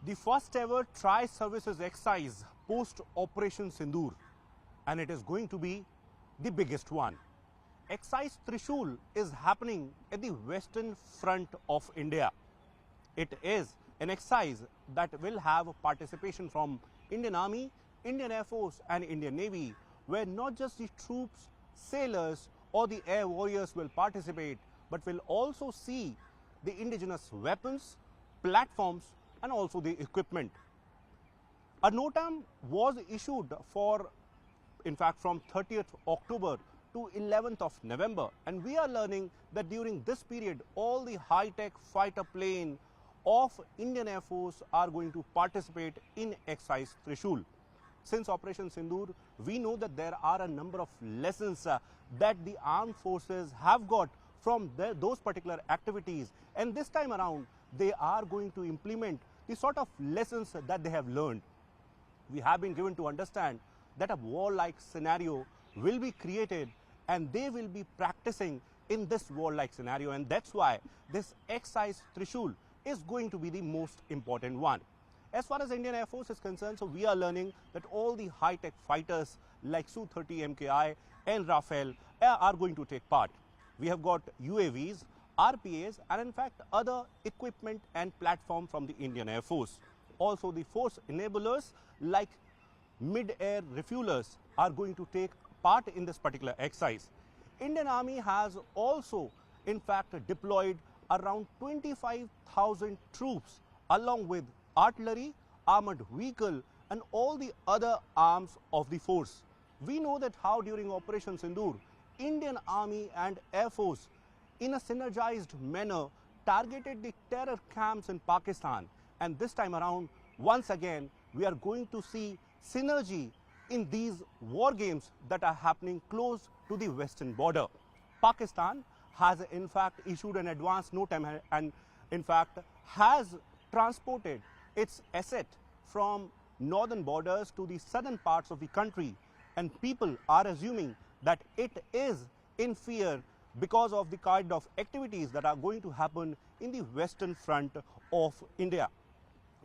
the first ever tri-services exercise post Operation Sindoor, and it is going to be the biggest one. Exercise Trishul is happening at the western front of India. It is an exercise that will have participation from Indian Army, Indian Air Force and Indian Navy, where not just the troops, sailors or the air warriors will participate, but will also see the indigenous weapons, platforms and also the equipment. A NOTAM was issued for, in fact, from 30th October to 11th of November, and we are learning that during this period all the high-tech fighter plane of Indian Air Force are going to participate in exercise Trishul. Since Operation Sindoor, we know that there are a number of lessons that the armed forces have got from those particular activities, and this time around they are going to implement the sort of lessons that they have learned. We have been given to understand that a war-like scenario will be created and they will be practicing in this war-like scenario, and that's why this exercise Trishul is going to be the most important one. As far as Indian Air Force is concerned, so we are learning that all the high-tech fighters like Su-30 MKI and Rafale are going to take part. We have got UAVs, RPAs and in fact other equipment and platform from the Indian Air Force. Also the force enablers like mid-air refuelers are going to take part in this particular exercise. Indian Army has also in fact deployed around 25,000 troops along with artillery, armored vehicle and all the other arms of the force. We know that how during Operation Sindoor, Indian Army and Air Force in a synergized manner targeted the terror camps in Pakistan, and this time around once again we are going to see synergy in these war games that are happening close to the western border. Pakistan has in fact issued an advance NOTAM and in fact has transported its asset from northern borders to the southern parts of the country, and people are assuming that it is in fear because of the kind of activities that are going to happen in the western front of India.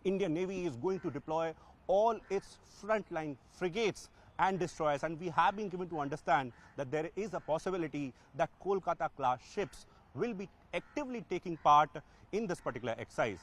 Indian Navy is going to deploy all its frontline frigates and destroyers, and we have been given to understand that there is a possibility that Kolkata class ships will be actively taking part in this particular exercise.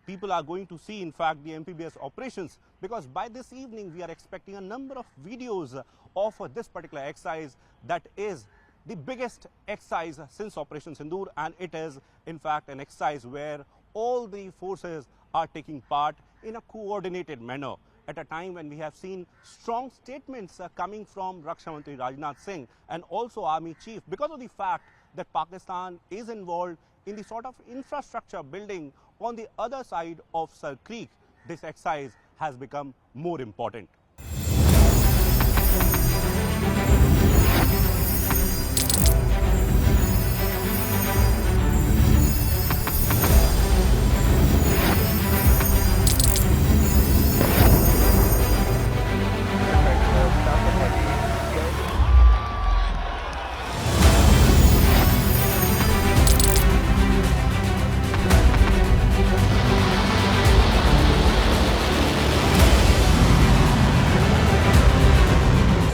People are going to see in fact the amphibious operations, because by this evening we are expecting a number of videos of this particular exercise that is the biggest exercise since Operation Sindoor, and it is in fact an exercise where all the forces are taking part in a coordinated manner at a time when we have seen strong statements coming from Raksha Mantri Rajnath Singh and also Army Chief because of the fact that Pakistan is involved in the sort of infrastructure building on the other side of Sir Creek. This exercise has become more important.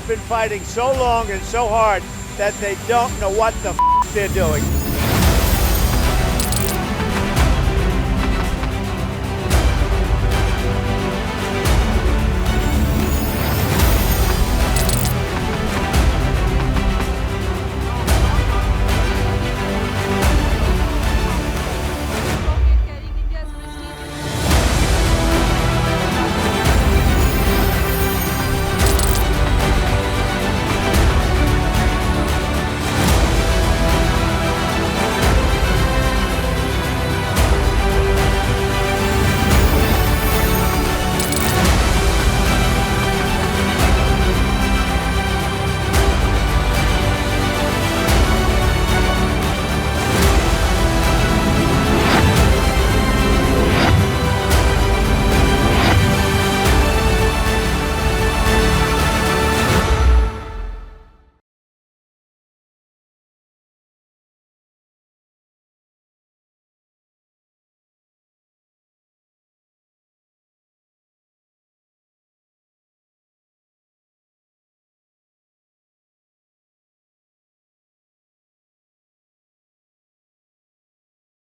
Been fighting so long and so hard that they don't know what the they're doing.